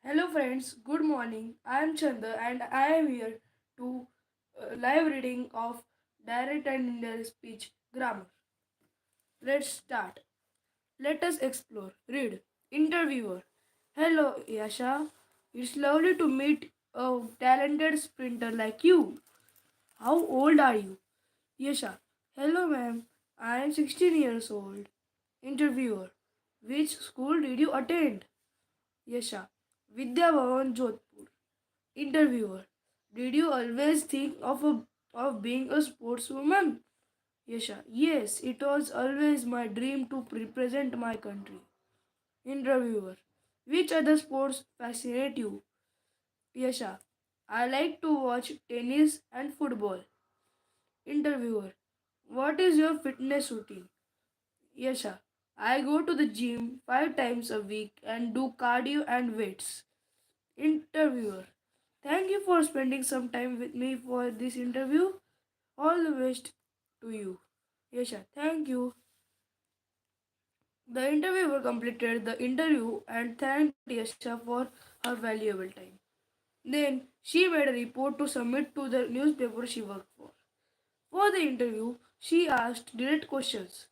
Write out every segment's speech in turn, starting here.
Hello friends, good morning. I am Chanda and I am here to live reading of direct and indirect speech grammar. Let's start. Let us explore. Read. Interviewer. Hello Yasha. It's lovely to meet a talented sprinter like you. How old are you? Yasha. Hello ma'am. I am 16 years old. Interviewer. Which school did you attend? Yasha. Vidya Bhavan Jodhpur. Interviewer. Did you always think of being a sportswoman? Yasha. Yes, it was always my dream to represent my country. Interviewer. Which other sports fascinate you? Yasha. I like to watch tennis and football. Interviewer. What is your fitness routine? Yasha. I go to the gym 5 times a week and do cardio and weights. Interviewer. Thank you for spending some time with me for this interview. All the best to you. Yasha, thank you. The interviewer completed the interview and thanked Yasha for her valuable time. Then she made a report to submit to the newspaper she worked for. For the interview, she asked direct questions.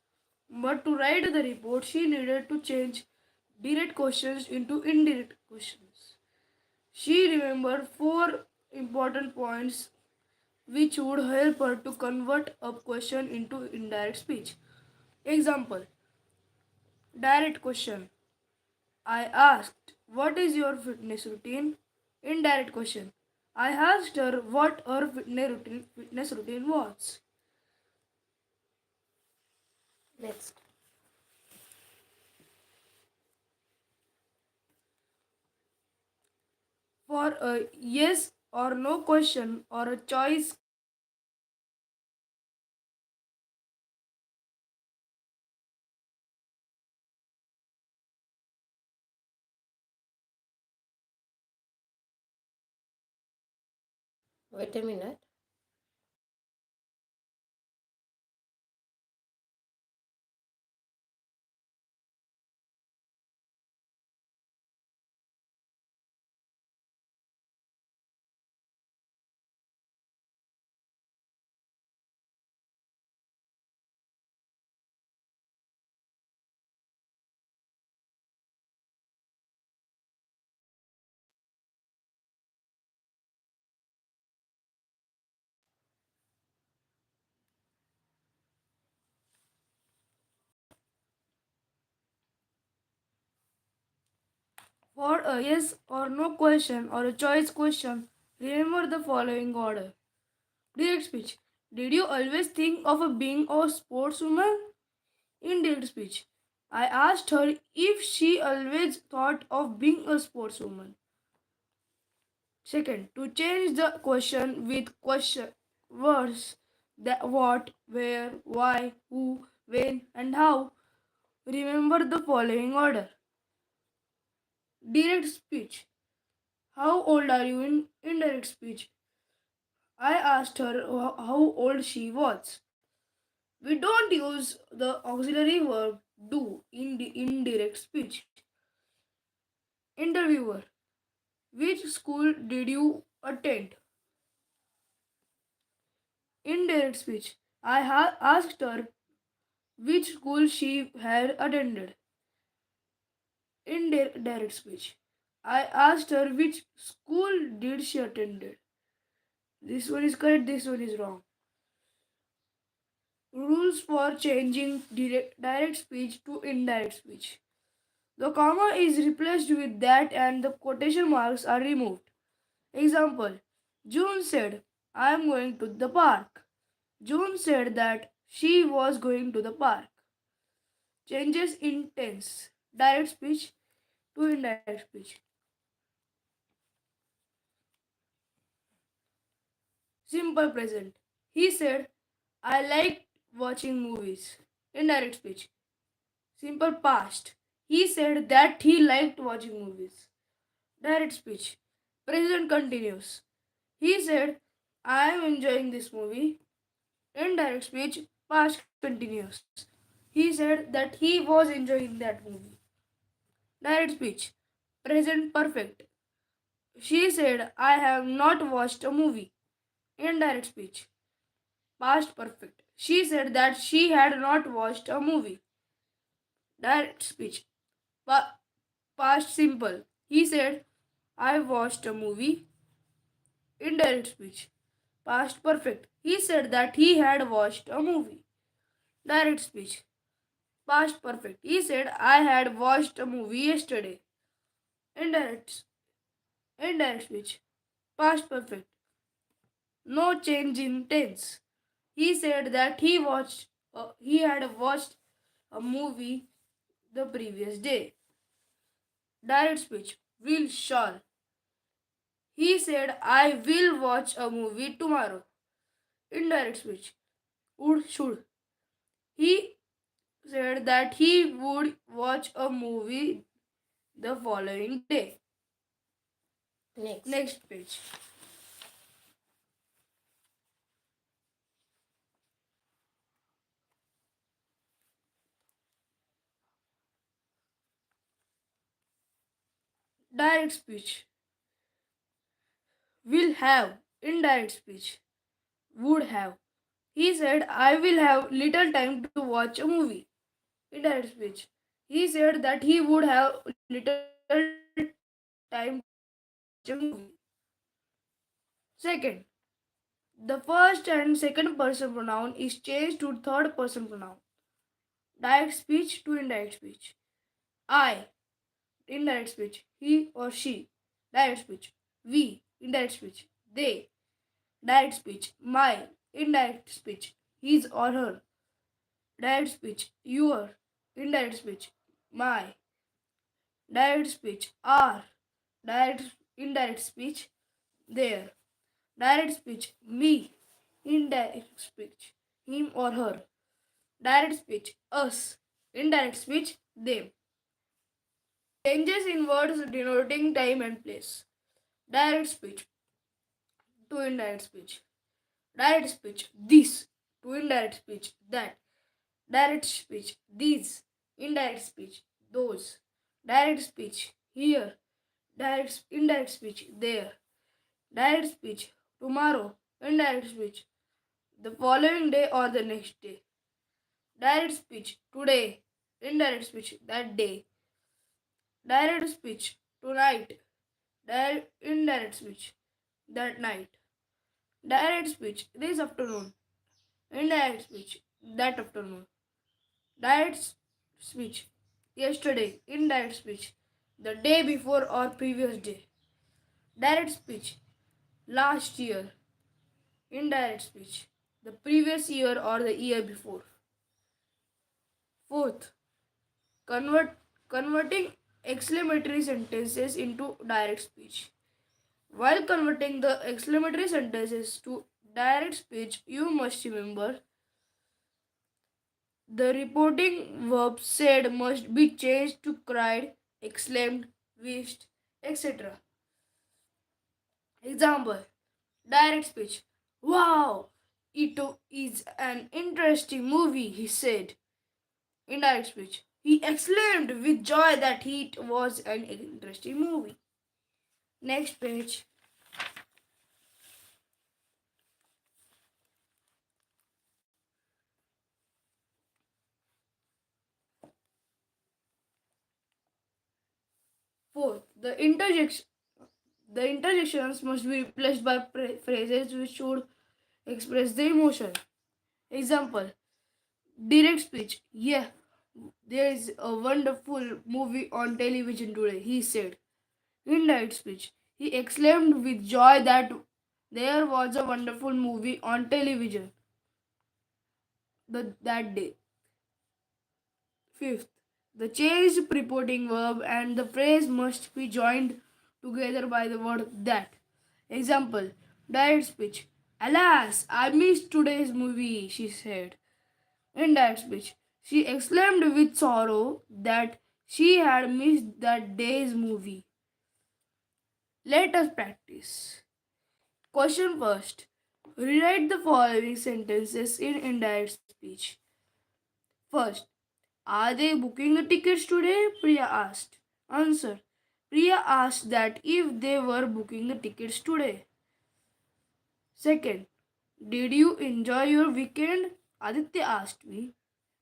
But to write the report, she needed to change direct questions into indirect questions. She remembered four important points which would help her to convert a question into indirect speech. Example. Direct question. I asked, what is your fitness routine? Indirect question. I asked her what her fitness routine was. Next. For a yes or no question or a choice. Wait a minute. For a yes or no question or a choice question, remember the following order. Direct speech. Did you always think of being a sportswoman? Indirect speech. I asked her if she always thought of being a sportswoman. Second, to change the question with question words that what, where, why, who, when, and how. Remember the following order. Direct speech. How old are you in indirect speech? I asked her how old she was. We don't use the auxiliary verb do in the indirect speech. Interviewer. Which school did you attend? Indirect speech. I asked her which school she had attended. Indirect speech. I asked her which school did she attended. This one is correct, this one is wrong. Rules for changing direct speech to indirect speech. The comma is replaced with that and the quotation marks are removed. Example. June said, I am going to the park. June said that she was going to the park. Changes in tense. Direct speech to indirect speech. Simple present. He said, I liked watching movies. Indirect speech. Simple past. He said that he liked watching movies. Direct speech. Present continuous. He said, I am enjoying this movie. Indirect speech. Past continuous. He said that he was enjoying that movie. Direct speech. Present perfect. She said, I have not watched a movie. Indirect speech. Past perfect. She said that she had not watched a movie. Direct speech. Pa- Past simple. He said, I watched a movie. Indirect speech. Past perfect. He said that he had watched a movie. Direct speech. Past perfect. He said, I had watched a movie yesterday. Indirect. Indirect speech. Past perfect. No change in tense. He said that he had watched a movie the previous day. Direct speech. Will shall. He said, I will watch a movie tomorrow. Indirect speech. Would should. He said that he would watch a movie the following day. Next page. Direct speech. Will have. Indirect speech. Would have. He said, I will have little time to watch a movie. Indirect speech. He said that he would have little time to watch a movie. Second, the first and second person pronoun is changed to third person pronoun. Direct speech to indirect speech. I, indirect speech. He or she, direct speech. We, indirect speech. They, direct speech. My, indirect speech. His or her, direct speech. Your, indirect speech. My, direct speech. Our, direct indirect speech. Their, direct speech. Me, indirect speech. Him or her, direct speech. Us, indirect speech. Them. Changes in words denoting time and place. Direct speech to indirect speech. Direct speech this to indirect speech that. Direct speech these. Indirect speech those. Direct speech here. Direct indirect speech there. Direct speech tomorrow. Indirect speech the following day or the next day. Direct speech today. Indirect speech that day. Direct speech tonight. Indirect speech that night. Direct speech this afternoon. Indirect speech that afternoon. Direct speech yesterday. Indirect speech the day before or previous day. Direct speech last year. Indirect speech the previous year or the year before. Fourth, converting exclamatory sentences into direct speech. While converting the exclamatory sentences to direct speech, you must remember the reporting verb said must be changed to cried, exclaimed, wished, etc. Example, direct speech. Wow, it is an interesting movie, he said. Indirect speech. He exclaimed with joy that it was an interesting movie. Next page. Fourth, the interjections must be replaced by phrases which should express the emotion. Example, direct speech. Yeah, there is a wonderful movie on television today, he said. Indirect speech. He exclaimed with joy that there was a wonderful movie on television that day. Fifth, the changed prepositing verb and the phrase must be joined together by the word that. Example, direct speech. Alas, I missed today's movie, she said. Indirect speech. She exclaimed with sorrow that she had missed that day's movie. Let us practice. Question first. Rewrite the following sentences in indirect speech. First, are they booking the tickets today? Priya asked. Answer. Priya asked that if they were booking the tickets today. Second, did you enjoy your weekend? Aditya asked me.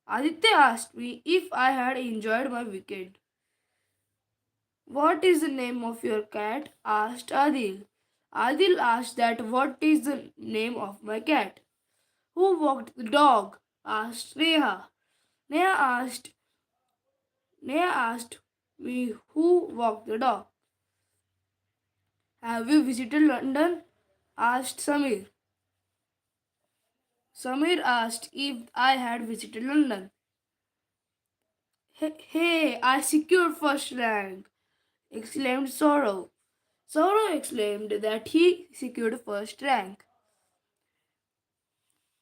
Aditya asked me if I had enjoyed my weekend. What is the name of your cat? Asked Adil. Adil asked that what is the name of my cat? Who walked the dog? Asked Neha. Neha asked Neha asked me who walked the dog. Have you visited London? Asked Samir. Samir asked if I had visited London. Hey, I secured first rank, exclaimed Sorrow. Sorrow exclaimed that he secured first rank.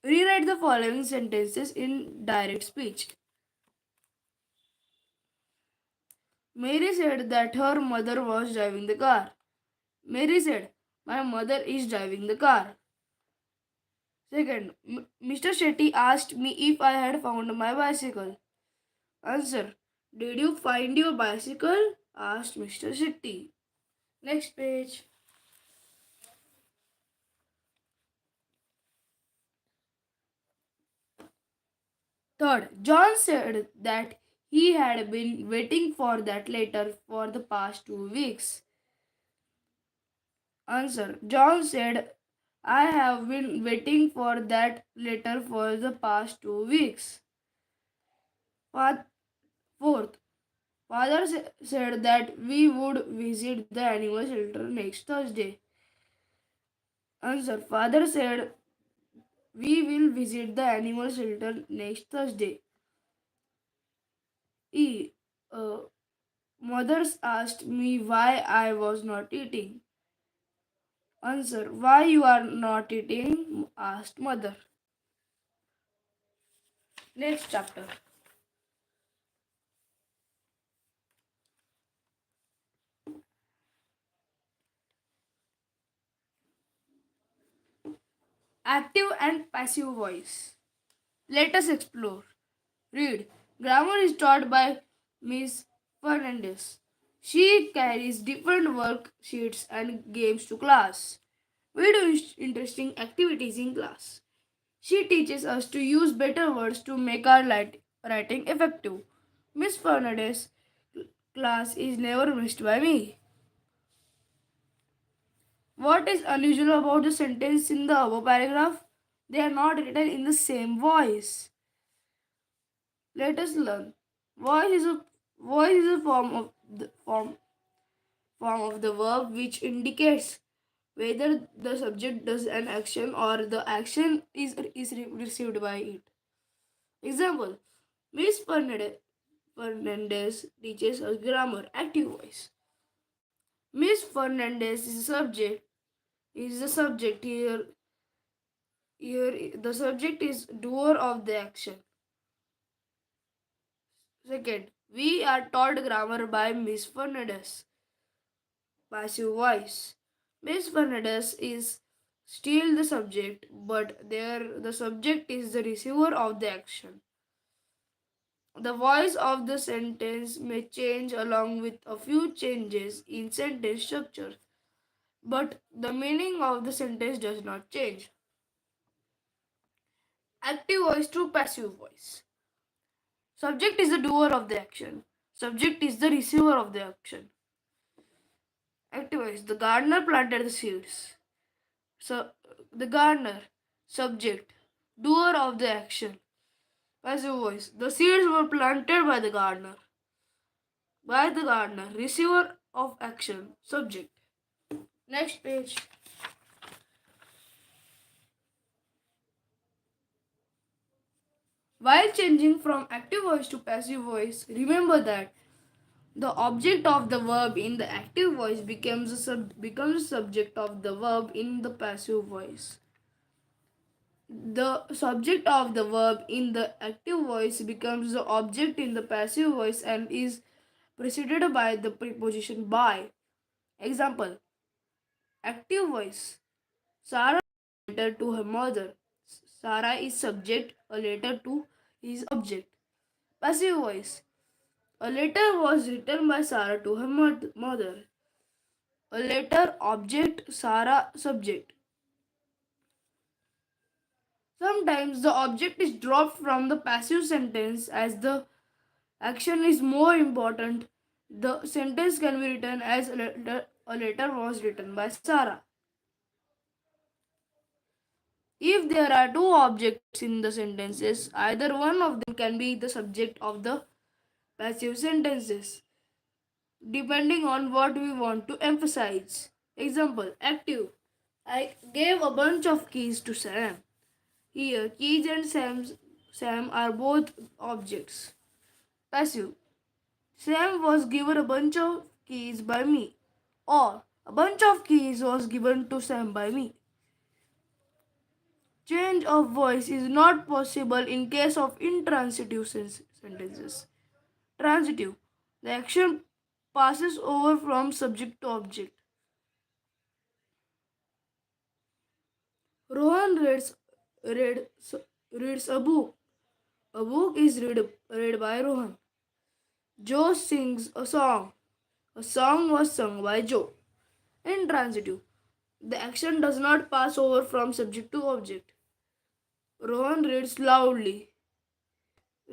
Rewrite the following sentences in direct speech. Mary said that her mother was driving the car. Mary said, my mother is driving the car. Second, Mr. Shetty asked me if I had found my bicycle. Answer, did you find your bicycle? Asked Mr. Shetty. Next page. Third, John said that he had been waiting for that letter for the past 2 weeks. Answer, John said, I have been waiting for that letter for the past 2 weeks. Fourth, Father said that we would visit the animal shelter next Thursday. Answer, Father said we will visit the animal shelter next Thursday. E. Uh, Mothers asked me why I was not eating. Answer, why you are not eating? Asked mother. Next chapter. Active and passive voice. Let us explore. Read. Grammar is taught by Miss Fernandez. She carries different worksheets and games to class. We do interesting activities in class. She teaches us to use better words to make our writing effective. Miss Fernandez class is never missed by me. What is unusual about the sentence in the above paragraph? They are not written in the same voice. Let us learn. Voice is a form of the verb which indicates whether the subject does an action or the action is received by it. Example: Miss Fernandez teaches us grammar. Active voice. Miss Fernandez is the subject. Is the subject here? Here the subject is doer of the action. Second, we are taught grammar by Miss Fernandez. Passive voice. Miss Fernandez is still the subject, but there the subject is the receiver of the action. The voice of the sentence may change along with a few changes in sentence structure, but the meaning of the sentence does not change. Active voice to passive voice. Subject is the doer of the action. Subject is the receiver of the action. Active voice. The gardener planted the seeds. So the gardener, subject, doer of the action. Passive voice. The seeds were planted by the gardener. By the gardener, receiver of action, subject. Next page. While changing from active voice to passive voice, remember that the object of the verb in the active voice becomes the subject of the verb in the passive voice. The subject of the verb in the active voice becomes the object in the passive voice and is preceded by the preposition by. Example: active voice. Sarah letter to her mother. Sarah is subject, a letter to is object. Passive voice. A letter was written by Sarah to her mother. A letter object, Sarah subject. Sometimes the object is dropped from the passive sentence as the action is more important. The sentence can be written as a letter was written by Sarah. If there are two objects in the sentences, either one of them can be the subject of the passive sentences, depending on what we want to emphasize. Example, active. I gave a bunch of keys to Sam. Here, keys and Sam are both objects. Passive. Sam was given a bunch of keys by me. Or, a bunch of keys was given to Sam by me. Change of voice is not possible in case of intransitive sentences. Transitive. The action passes over from subject to object. Rohan read, reads a book. A book is read by Rohan. Joe sings a song. A song was sung by Joe. Intransitive. The action does not pass over from subject to object. Rohan reads loudly.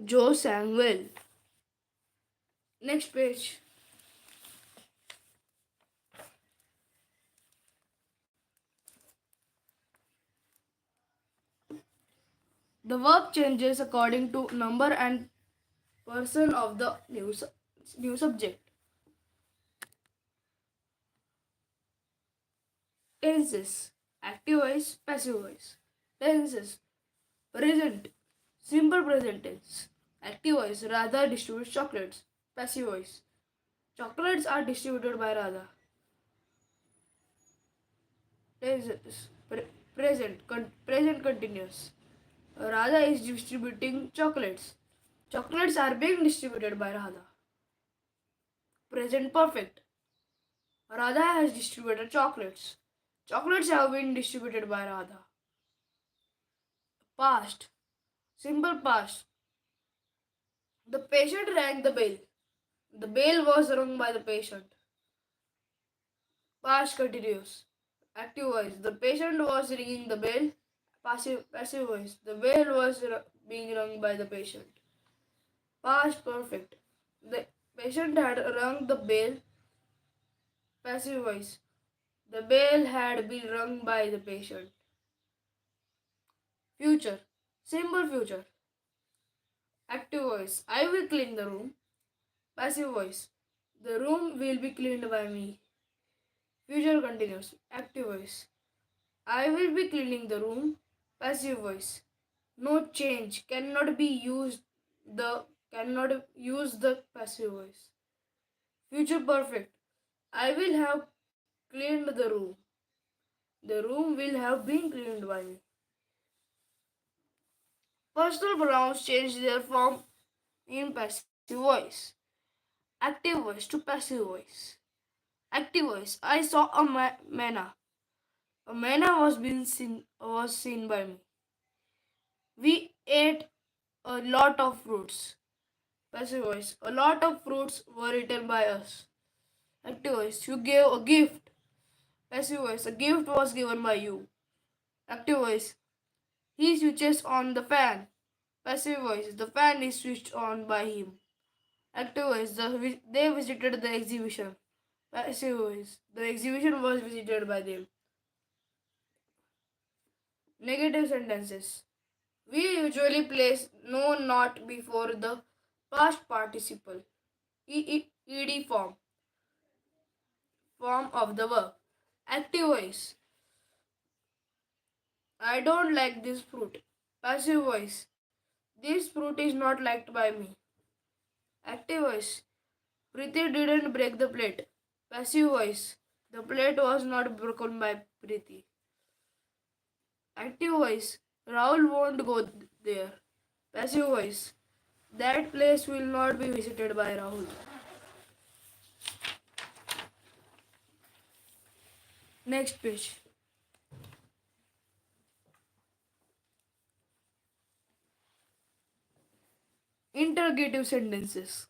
Joe sang well. Next page. The verb changes according to number and person of the new subject. Tenses. Active voice, passive voice. Tenses. Present. Simple present tense. Active voice. Radha distributes chocolates. Passive voice. Chocolates are distributed by Radha. Tenses. Present continuous. Radha is distributing chocolates. Chocolates are being distributed by Radha. Present perfect. Radha has distributed chocolates. Chocolates have been distributed by Radha. Past. Simple past. The patient rang the bell. The bell was rung by the patient. Past continuous. Active voice. The patient was ringing the bell. Passive voice. The bell was being rung by the patient. Past perfect. The patient had rung the bell. Passive voice. The bell had been rung by the patient. Future. Simple future. Active voice. I will clean the room. Passive voice. The room will be cleaned by me. Future continuous. Active voice. I will be cleaning the room. Passive voice. No change. Cannot be used. Cannot use the passive voice. Future perfect. I will have cleaned the room. The room will have been cleaned by me. Personal pronouns change their form in passive voice. Active voice to passive voice. Active voice. I saw a manna. A manna was seen by me. We ate a lot of fruits. Passive voice. A lot of fruits were eaten by us. Active voice. You gave a gift. Passive voice. A gift was given by you. Active voice. He switches on the fan. Passive voice. The fan is switched on by him. Active voice. They visited the exhibition. Passive voice. The exhibition was visited by them. Negative sentences. We usually place no not before the past participle ed form of the verb. Active voice. I don't like this fruit. Passive voice. This fruit is not liked by me. Active voice. Preeti didn't break the plate. Passive voice. The plate was not broken by Preeti. Active voice. Rahul won't go there. Passive voice. That place will not be visited by Rahul. Next page. Interrogative sentences.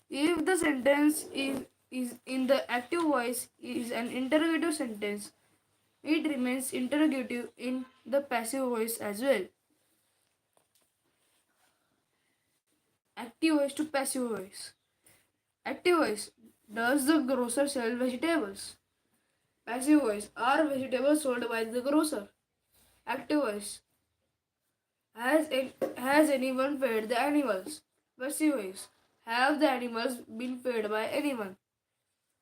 If the sentence is in the active voice is an interrogative sentence, it remains interrogative in the passive voice as well. Active voice to passive voice. Active voice. Does the grocer sell vegetables? Passive voice. Are vegetables sold by the grocer? Active voice. Has anyone fed the animals? Passive voice. Have the animals been fed by anyone?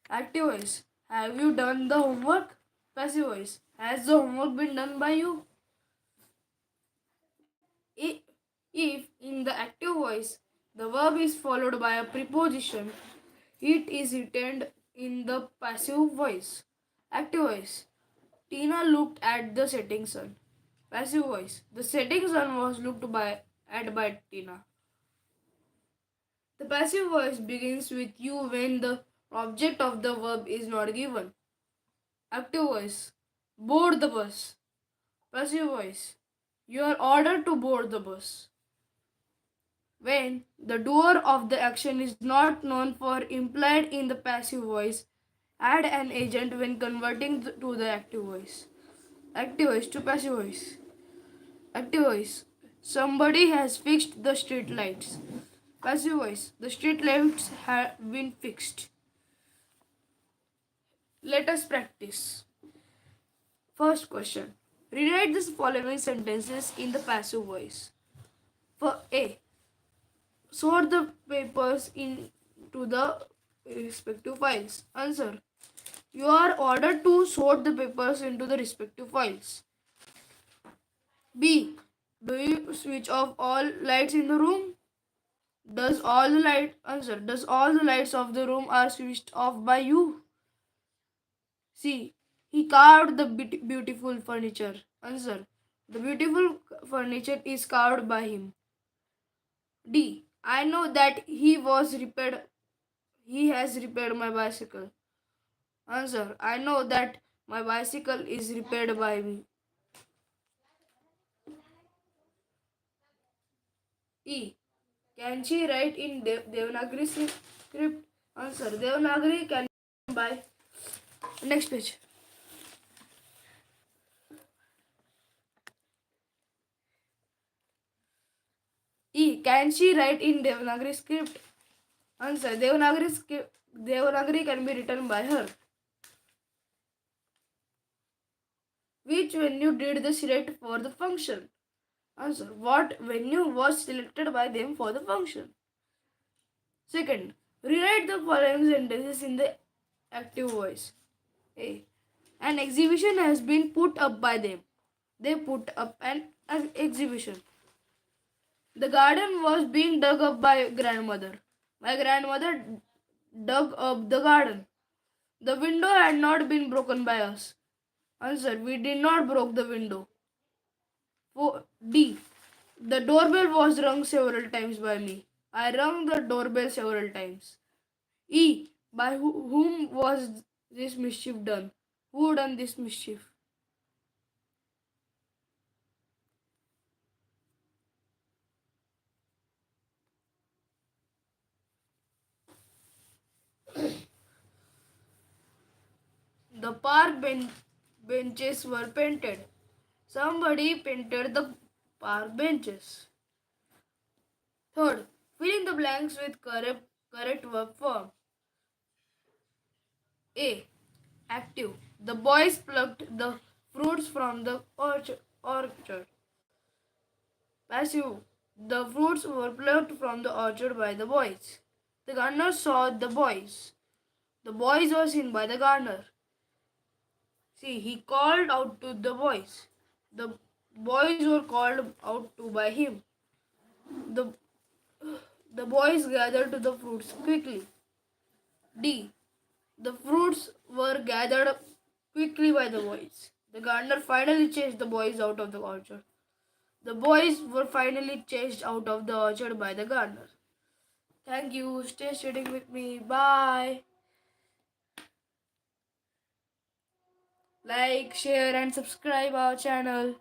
Active voice. Have you done the homework? Passive voice. Has the homework been done by you? I- If in the active voice the verb is followed by a preposition, it is retained in the passive voice. Active voice. Tina looked at the setting sun. Passive voice. The setting sun was looked at by Tina. The passive voice begins with you when the object of the verb is not given. Active voice. Board the bus. Passive voice. You are ordered to board the bus. When the doer of the action is not known for implied in the passive voice, add an agent when converting to the active voice. Active voice to passive voice. Active voice. Somebody has fixed the street lights. Passive voice. The street lights have been fixed. Let us practice. First question. Rewrite the following sentences in the passive voice. For A. Sort the papers into the respective files. Answer. You are ordered to sort the papers into the respective files. B. Do you switch off all lights in the room? Does all the lights of the room are switched off by you? C. He carved the beautiful furniture. Answer. The beautiful furniture is carved by him. D. I know that he has repaired my bicycle. Answer. I know that my bicycle is repaired by me. E. Can she write in Devanagari script? Answer. Devanagari can be written by. Next page. E. Can she write in Devanagari script? Answer. Devanagari can be written by her. Which venue did they select for the function? Answer. What venue was selected by them for the function? Second, rewrite the following sentences in the active voice. A. An exhibition has been put up by them. They put up an exhibition. The garden was being dug up by grandmother. My grandmother dug up the garden. The window had not been broken by us. Answer. We did not broke the window. D. The doorbell was rung several times by me. I rung the doorbell several times. E. By whom was this mischief done? Who done this mischief? The benches were painted. Somebody painted the park benches. Third, fill in the blanks with correct verb form. A. Active. The boys plucked the fruits from the orchard. Passive. The fruits were plucked from the orchard by the boys. The gardener saw the boys. The boys were seen by the gardener. See, he called out to the boys. The boys were called out to by him. The, the boys gathered to the fruits quickly. D. The fruits were gathered quickly by the boys. The gardener finally chased the boys out of the orchard. The boys were finally chased out of the orchard by the gardener. Thank you. Stay studying with me. Bye. Like, share, and subscribe our channel.